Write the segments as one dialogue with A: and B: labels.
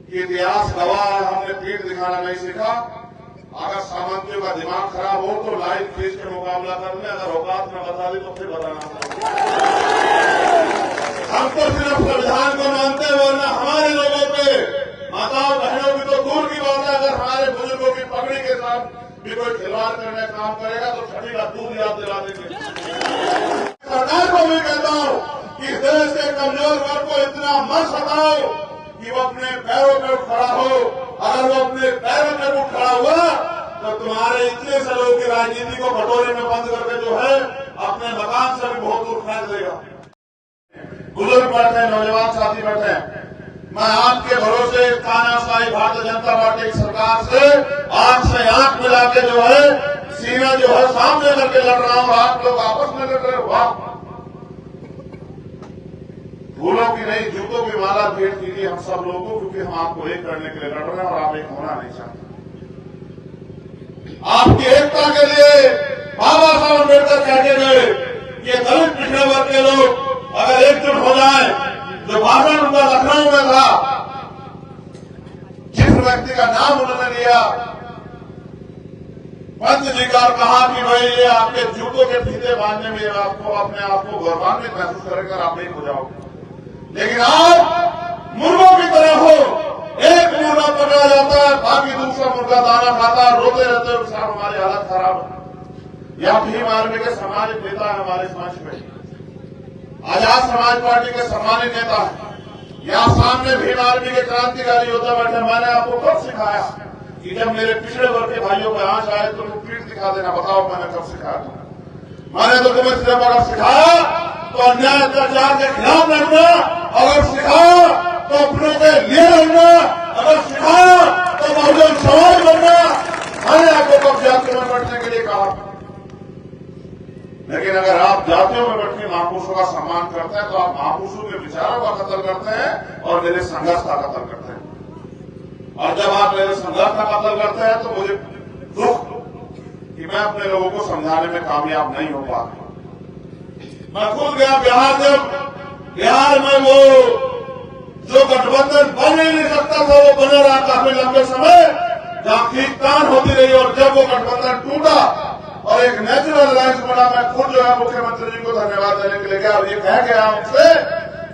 A: कि इतिहास गवाह है, हमने पीठ दिखाना नहीं सीखा। अगर सामंतियों का दिमाग खराब हो तो लाइन खींच के मुकाबला कर ले, अगर औकात में बता दी तो फिर बताना। हम तो सिर्फ संविधान को मानते हैं, वरना हमारे लोगों पे माताओं बहनों की तो दूर की बात है, अगर हमारे बुजुर्गों की पगड़ी के साथ भी कोई खिलवाड़ करने का काम करेगा तो छठी का दूध याद दिला देंगे। सरकार को भी कहता हूं कि देश के कमजोर वर्ग को इतना मत सताओ कि वो अपने पैरों पर खड़ा हो। अगर वो अपने पैरों पर उठ खड़ा हुआ तो तुम्हारे इतने से लोगों की राजनीति को भटोरे में बंद करके जो है अपने मकान से भी बहुत दूर फेंक देगा। बुजुर्ग बैठे, नौजवान साथी बैठे, मैं आपके भरोसे तानाशाही भारतीय जनता पार्टी की सरकार से आंख से आंख मिला के जो है सीना जो है सामने करके लड़ रहा हूं। आप लोग आपस में लड़ रहे हो। वाह, फूलों की नहीं जूतों की माला भेंट कीजिए हम सब लोगों को, क्योंकि हम आपको एक करने के लिए लड़ रहे हैं और आप एक होना नहीं चाहते। आपकी एकता के लिए बाबा साहब अम्बेडकर कह के गए कि दलित पिछड़े वर्ग के लोग अगर एकजुट हो जाए, जो भाषण उनका लखनऊ में था, जिस व्यक्ति का नाम उन्होंने लिया पंत जी का, कहा कि भाई ये आपके जूतों के फीते बांधने में आपको अपने आप को गौरवान्वित महसूस करेगा, आप एक हो जाओगे। लेकिन आप मुर्गों की तरह हो, एक मुर्गा पकड़ा जाता है, बाकी दूसरा मुर्गा दाना खाता है, रोते रहते हो साहब हमारी हालत खराब है। यह भीम आर्मी के सामाजिक नेता है हमारे मंच में, आजाद समाज पार्टी के सम्मानित नेता है। यहाँ सामने भीम आर्मी के क्रांतिकारी योद्धा बैठे। मैंने आपको कब सिखाया कि जब मेरे पिछड़े वर्ग के भाइयों को आंच आए तो तुम पीठ दिखा देना? बताओ मैंने कब सिखाया था? मैंने तो तुम्हें सिर्फ अगर सिखाया तो अन्याय अत्याचार के खिलाफ लड़ना, अगर सिखाया तो अपनों के लिए लड़ना, अगर सिखाया तो बहुजन समाज बनना। मैंने आपको कब जातियों में बैठने के लिए कहा? लेकिन अगर आप जातियों में बैठ के महापुरुषों का सम्मान करते हैं तो आप महापुरुषों के विचारों का कत्ल करते हैं और मेरे संघर्ष का कत्ल करते हैं। और जब आप मेरे संघर्ष का कत्ल करते हैं तो मुझे दुख कि मैं अपने लोगों को समझाने में कामयाब नहीं हो पा रहा। मैं खुद गया बिहार, जब बिहार में वो जो गठबंधन बन ही नहीं सकता था वो बना रहा काफी लंबे समय, जहां खींचतान होती रही, और जब वो गठबंधन टूटा और एक नेचुरल अलायंस बना, मैं खुद जो है मुख्यमंत्री जी को धन्यवाद देने के लिए गया और ये कह गया उनसे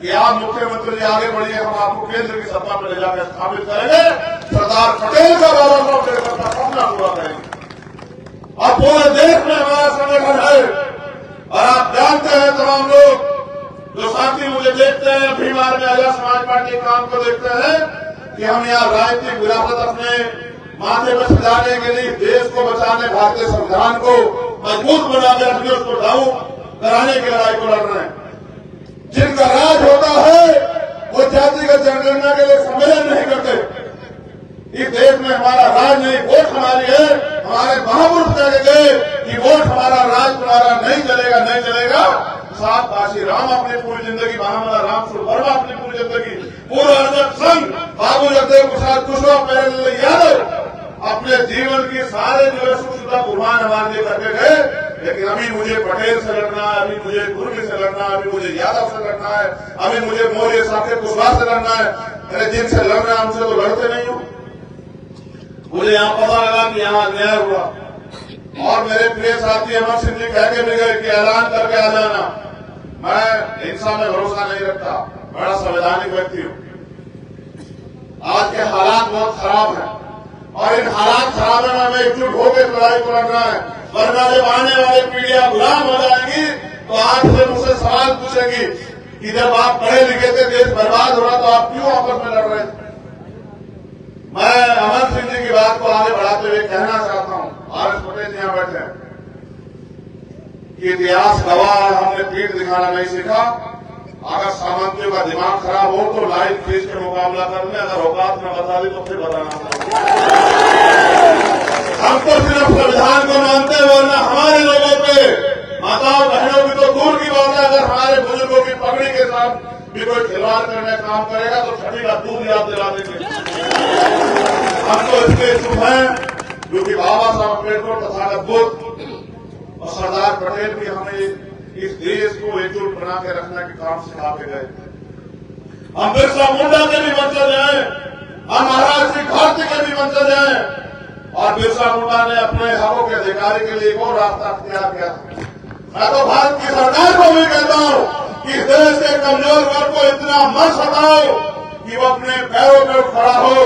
A: कि आप मुख्यमंत्री जी आगे बढ़िए, हम आपको केंद्र की सत्ता पर ले जाकर स्थापित करेंगे, सरदार पटेल का बाबा साहब का सपना पूरा करेंगे। अब पूरे देश में हमारा संगठन है और आप जानते हैं तमाम लोग जो साथी मुझे देखते हैं, भीम आर्मी आजाद समाज पार्टी के काम को देखते हैं कि हम यहाँ राजनीतिक विरासत अपने माथे पर सजाने के लिए, देश को बचाने, भारतीय संविधान को मजबूत बनाने, रखने, उसको डाउन कराने की लड़ाई को लड़ रहे हैं। जिनका राज होता है वो जातिगत जनगणना के लिए सम्मेलन नहीं करते। इस देश में हमारा राज नहीं, वोट हमारी है। हमारे महापुरुष कह गए कि वोट हमारा, राज तुम्हारा नहीं चलेगा, नहीं चलेगा। सात काशी राम अपनी पूरी जिंदगी, महामना राम स्वरूप वर्मा अपनी पूरी जिंदगी, पूरा अर्जन संघ, बाबू जगदेव प्रसाद कुशवाहा, प्रेमचंद यादव अपने जीवन की सारे जो है सुख सुविधा कुर्बान हमारे लिए करके गए। लेकिन अभी मुझे पटेल से लड़ना है, अभी मुझे कुर्मी से लड़ना है, अभी मुझे यादव से लड़ना है, अभी मुझे मौर्य साथी कुशवाहा से लड़ना है। अरे जिनसे लड़ रहे हैं उनसे तो लड़ते नहीं हो। मुझे यहाँ पता लगा कि यहाँ अन्याय हुआ और मेरे प्रिय साथी अमर सिंह जी कह के भी गए कि ऐलान करके आ जाना। मैं हिंसा में भरोसा नहीं रखता, बड़ा संवैधानिक व्यक्ति हूँ। आज के हालात बहुत खराब हैं और इन हालात खराब में हमें एकजुट होकर लड़ाई को लड़ना है, वरना जब आने वाली पीढ़ियां गुलाम हो जाएंगी तो आज से मुझसे सवाल पूछेंगी कि जब आप पढ़े लिखे थे, देश बर्बाद हो रहा तो आप क्यों आपस में लड़ रहे थे? मैं अमर सिंह जी की बात को आगे बढ़ाते हुए कहना चाहता हूं, आर.एस. पटेल जी यहां बैठे कि इतिहास गवाह है, हमने पीठ दिखाना नहीं सीखा। अगर सामंतियों का दिमाग खराब हो तो लाइन खींच के मुकाबला कर ले, अगर औकात में बता दी तो फिर बताना। हम तो सिर्फ संविधान को मानते हैं, वरना हमारे लोगों पे माताओं बहनों की तो दूर की बात है, अगर हमारे बुजुर्गों की पगड़ी के साथ भी कोई खिलवाड़ करने का काम करेगा तो छठी का दूध याद दिला देंगे। हम तो इसके इच्छुक हैं क्योंकि बाबा साहब अम्बेडकर, तथागत बुद्ध और सरदार पटेल भी हमें इस देश को एकजुट बना के रखने के काम सिखा के गए। हम बिरसा मुंडा के भी वंशज हैं, हम कर जाए। और बिरसा मुंडा ने अपने हकों के अधिकारी के लिए एक और रास्ता अख्तियार किया। मैं तो भारत की सरकार को भी कहता हूं कि इस देश के कमजोर वर्ग को इतना मत सताओ कि वो अपने पैरों पर उठ खड़ा हो।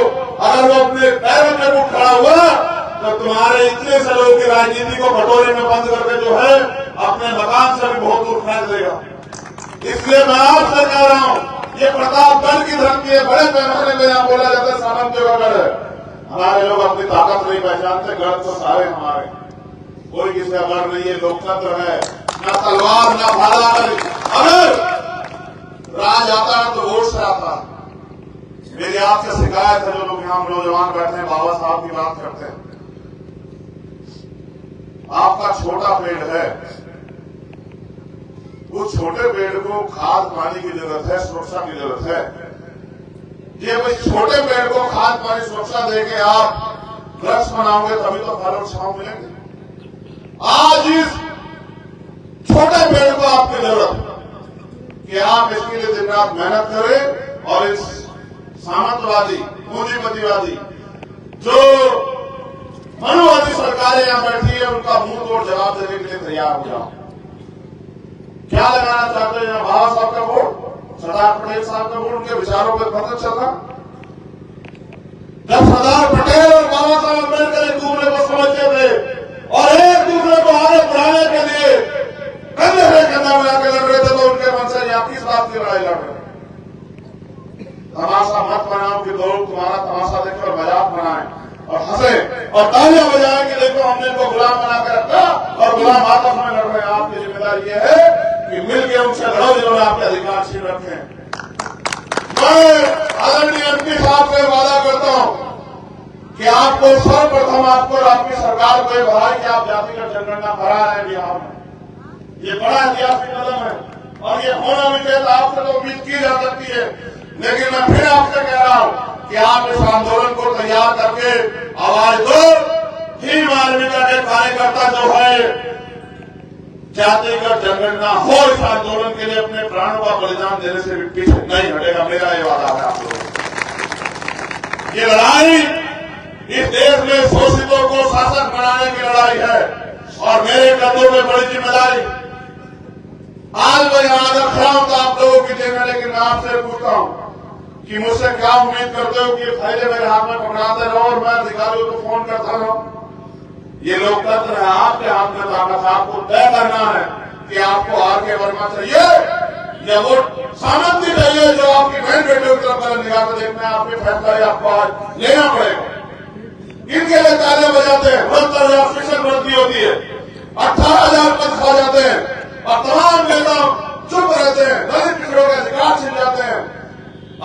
A: अगर वो अपने पैरों पर उठ खड़ा हुआ तो तुम्हारे इतने से लोगों की राजनीति को कटोरे में बंद करके जो है अपने मकान से भी बहुत दूर फेंक देगा। इसलिए मैं आपसे कह रहा हूं, ये प्रतापगढ़ की धमकी है। बड़े पैमाने में यहाँ बोला जाता है सामंत गढ़ है। हमारे लोग अपनी ताकत नहीं पहचानते, गढ़ तो सारे हमारे, कोई किसी का गढ़ नहीं है। लोकतंत्र है, न तलवार न भाला। अगर राज आता है तो वोट से आता है। मेरी आपसे शिकायत है, जो लोग यहाँ नौजवान बैठे हैं बाबा साहब की बात करते हैं, आपका छोटा पेड़ है, उस छोटे पेड़ को खाद पानी की जरूरत है, सुरक्षा की जरूरत है। ये उस छोटे पेड़ को खाद पानी सुरक्षा देके आप वृक्ष बनाओगे तभी तो फल और छांव मिलेंगे। आज इस छोटे पेड़ को आपकी जरूरत कि आप इसके लिए दिन रात मेहनत करें और इस सामंतवादी पूंजीपतिवादी जो मनुवादी सरकारें यहां बैठी है उनका मुंह तोड़ जवाब देने के लिए तैयार हो जाओ। क्या लगाना चाहते हैं बाबा साहब का वोट, सरदार पटेल साहब का वोट, उनके विचारों पर पता चल रहा। जब सरदार पटेल और बाबा साहब अम्बेडकर एक दूसरे को समझते थे और एक दूसरे को आगे बढ़ाने के लिए कंधे से कंधा मिला के लड़ रहे थे तो उनके मन से आप किस बात की लड़ाई लड़ रहे? तमाशा मत बनाओ कि लोग तुम्हारा तमाशा देखकर मजाक बनाए और हंसे और तालियां बजाए कि देखो हमने इनको गुलाम बना के रखा और गुलाम आपस में लड़ रहे हैं। आपकी जिम्मेदारी ये है कि मिलकर उनसे लड़ो जिन्होंने आपके अधिकार छीन रखे हैं। मैं आदरणीय एमपी साहब से वादा करता हूं कि आपको सर्वप्रथम आपको और आपकी सरकार को बधाई कि आप जातिगत जनगणना करा रहे हैं बिहार में। ये बड़ा ऐतिहासिक कदम है और ये होना भी चाहिए। आपसे तो उम्मीद की जा सकती है, लेकिन मैं फिर आपसे कह रहा हूं कि आप इस आंदोलन को तैयार करके आवाज दो। भीम आर्मी का कार्यकर्ता जो है जातिगत जनगणना हो, इस आंदोलन के लिए अपने प्राणों का बलिदान देने से भी पीछे नहीं हटेगा। मेरा ये वादा है आप लोगों। ये लड़ाई इस देश में शोषितों को शासक बनाने की लड़ाई है और मेरे कंधों में बड़ी जिम्मेदारी। आज मैं यहां अगर खड़ा हूं तो आप लोगों की देना, लेकिन मैं आपसे पूछता हूं कि मुझसे क्या उम्मीद करते हो कि फायदे मेरे हाथ में पकड़ाते रहो और मैं अधिकारियों को फोन करता रहूं? ये लोकतंत्र है, आपके हाथ में ताकत। आपको तय करना है कि आपको आर.के. वर्मा चाहिए या वो सामंती चाहिए जो आपकी बहन बेटियों की तरफ निगाह से देखना है। आपके फैसला आपको आज लेना पड़ेगा। इनके लिए तालियां बजाते हैं, 72,000 शिक्षक भर्ती होती है, 18,000 पद खा जाते हैं और तमाम नेता चुप रहते हैं, दलित पिछड़ों के अधिकार छिन जाते हैं।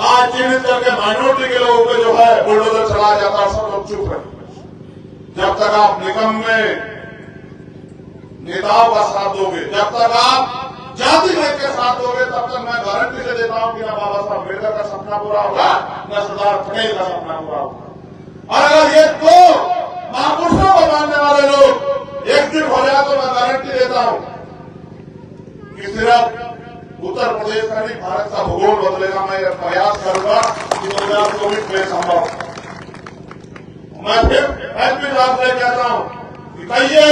A: आज चिन्हित करके माइनॉरिटी के लोगों पे जो है बुलडोजर चलाया जाता है, सब लोग चुप रहे। जब तक आप निकम्मे नेताओं का साथ दोगे, जब तक आप जाति भेद के साथ दोगे, तब तक मैं गारंटी से देता हूं कि न बाबा साहब अम्बेडकर का सपना पूरा होगा, न सरदार पटेल का सपना पूरा होगा। और अगर ये दो महापुरुषों को मानने वाले लोग एकजुट हो जाए तो मैं गारंटी देता हूं कि सिर्फ उत्तर प्रदेश का नहीं, भारत का भूगोल बदलेगा। मैं प्रयास करूंगा कि 2024 में संभव। मैं फिर एमपी साहब से कहता हूं कि कहिए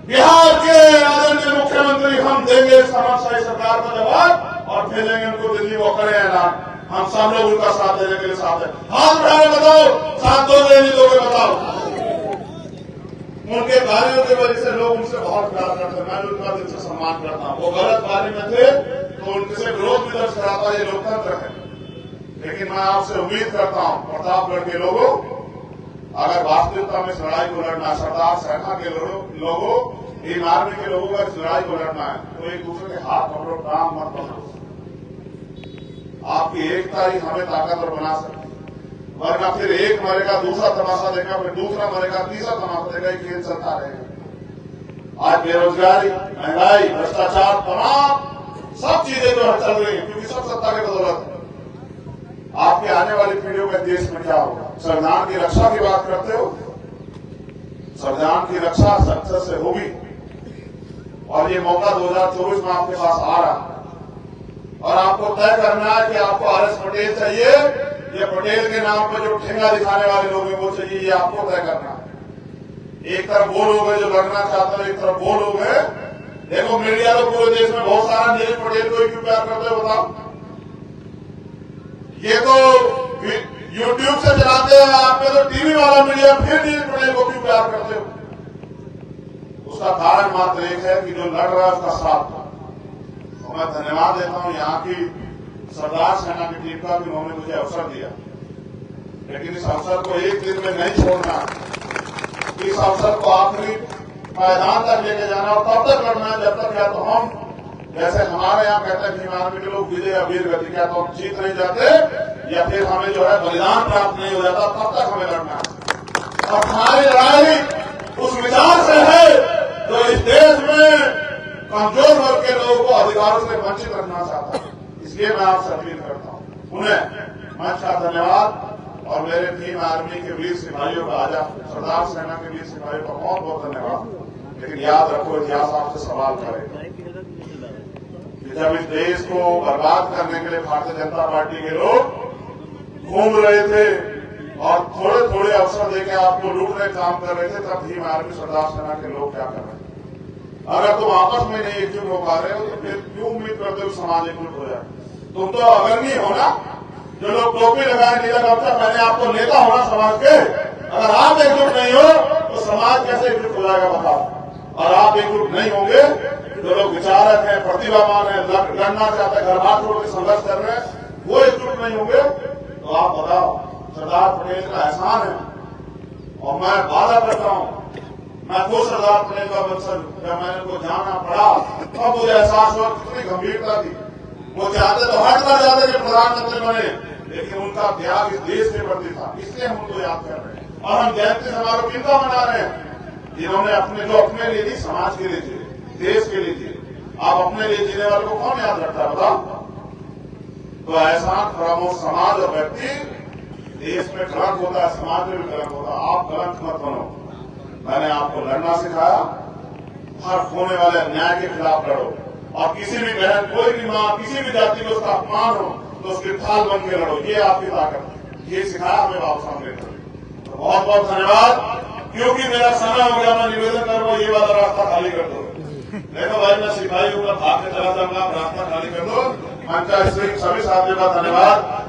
A: बिहार के आदरणीय मुख्यमंत्री, हम देंगे समस्या सरकार का जवाब और भेजेंगे उनको दिल्ली। वो करें ऐलान, हम सब लोग उनका साथ देने के लिए साथ है। हाथ उठाए बताओ, साथ दोगे नहीं दोगे बताओ। उनके कार्यों की वजह से लोग उनसे बहुत प्यार करते हैं, मैं उनका दिल से सम्मान करता हूं। वो गलत कार्य में थे तो उनसे विरोध भी दर्ज कराता, ये लोकतंत्र है। लेकिन मैं आपसे उम्मीद करता हूं प्रतापगढ़ के लोगों, अगर वास्तविकता में इस लड़ाई को लड़ना, सरदार सेना के लोगों, भीम आर्मी के लोगों का इस लड़ाई को लड़ना है तो एक दूसरे के हाथ पकड़ो, काम मत पकड़ो। आपकी एकता ही हमें ताकतवर बना सकती, वरना फिर एक मरेगा, दूसरा तमाशा देगा, फिर दूसरा मरेगा, तीसरा तमाशा देगा, खेल चलता रहेगा। आज बेरोजगारी, महंगाई, भ्रष्टाचार, तमाम सब चीजें जो चल रही है क्योंकि सब सत्ता की बदौलत है। आपके आने वाली पीढ़ियों में देश में क्या होगा? संविधान की रक्षा की बात करते हो, संविधान की रक्षा सक्सेस से होगी और ये मौका 2024 में आपके पास आ रहा है और आपको तय करना है कि आपको आर.एस. पटेल चाहिए या पटेल के नाम पर जो ठेंगा दिखाने वाले लोग हैं वो चाहिए, ये आपको तय करना है। एक तरफ वो लोग हैं जो लड़ना चाहते हैं, एक तरफ वो लोग हैं। देखो मीडिया तो पूरे देश में बहुत सारा नीरज पटेल को क्यों प्यार करते हो बताओ? ये तो यूट्यूब से चलाते हैं, आप में तो टीवी वाला मीडिया, फिर नीरज पटेल को क्यों प्यार करते हो? उसका कारण मात्र एक है कि जो लड़ रहा है उसका साथ दो। और मैं धन्यवाद देता हूं यहाँ की सरदार सेना की टीम का कि उन्होंने मुझे अवसर दिया, लेकिन इस अवसर को एक दिन में नहीं छोड़ना, इस अवसर को आखिरी मैदान तक लेके जाना और तब तक लड़ना है जब तक या तो हम, जैसे हमारे यहाँ कहते हैं भीम आर्मी के लोग, विजय या वीर गति, क्या तो हम जीत नहीं जाते या फिर हमें जो है बलिदान प्राप्त नहीं हो जाता, तब तक हमें लड़ना है। और हमारी लड़ाई उस विचार से है जो इस देश में कमजोर वर्ग के लोगों को अधिकारों से वंचित रखना चाहता है। इसलिए मैं आपसे अपील करता हूं, उन्हें मंच का धन्यवाद और मेरे भीम आर्मी के वीर सिपाहियों का, आजा सरदार सेना के वीर सिपाहियों का बहुत बहुत धन्यवाद। लेकिन याद रखो, इतिहास आपसे सवाल करेगा कि जब इस देश को बर्बाद करने के लिए भारतीय जनता पार्टी के लोग घूम रहे थे और थोड़े थोड़े अवसर देके आपको लूटने काम कर रहे थे, तब भीम आर्मी सरदार सेना के लोग क्या कर रहे थे? अगर तुम आपस में नहीं एकजुट हो पा रहे हो तो फिर क्यों उम्मीद करते हो समाज एकजुट हो जाए? तुम तो अग्रणी हो ना, जो लोग टोपी लगाए, नीला गमछा पहने, आपको नेता होना समाज के। अगर आप एकजुट नहीं हो तो समाज कैसे एकजुट हो जाएगा बताओ? और आप एकजुट नहीं होंगे, जो लोग विचारक हैं, प्रतिभावान हैं, लड़ना चाहते हैं, घर बार छोड़ के संघर्ष कर रहे हैं, वो एकजुट नहीं होंगे तो आप बताओ, सरदार पटेल का एहसान है। और मैं वादा करता हूं, मैं तो सरदार पटेल का वंशज, जब मैंने को जाना पड़ा तब मुझे एहसास हुआ कितनी गंभीरता थी। वो चाहते तो हट कर जाते कि प्रधानमंत्री बने, लेकिन उनका त्याग इस देश के प्रति था, इसलिए हम उनको याद कर रहे हैं। और हम जयंती समारोह किनका मना रहे हैं? जिन्होंने अपने लिए नहीं, समाज के लिए जिए, देश के लिए जिए। आप अपने लिए जीने वाले को कौन याद रखता है बताओ? तो एहसान फरामोश समाज और व्यक्ति, देश में कलंक होता है, समाज में भी कलंक होता है। आप कलंक मत बनो। मैंने आपको लड़ना सिखाया, हर होने वाले अन्याय के खिलाफ लड़ो, और किसी भी बहन, कोई भी मां, किसी भी जाति में उसका अपमान हो तो उसकी ढाल बन के लड़ो, ये आपकी ताकत। ये सिखाया हमें बाबू साहब ने। तो बहुत बहुत धन्यवाद। क्योंकि मेरा समय हो गया, मैं निवेदन कर रहा हूं, ये वाला रास्ता खाली कर दो। देखो भाई, मैं सिपाही हूँ, मैं भाग के चला जाऊंगा, रास्ता खाली कर दो। मंच का सभी साथियों का धन्यवाद।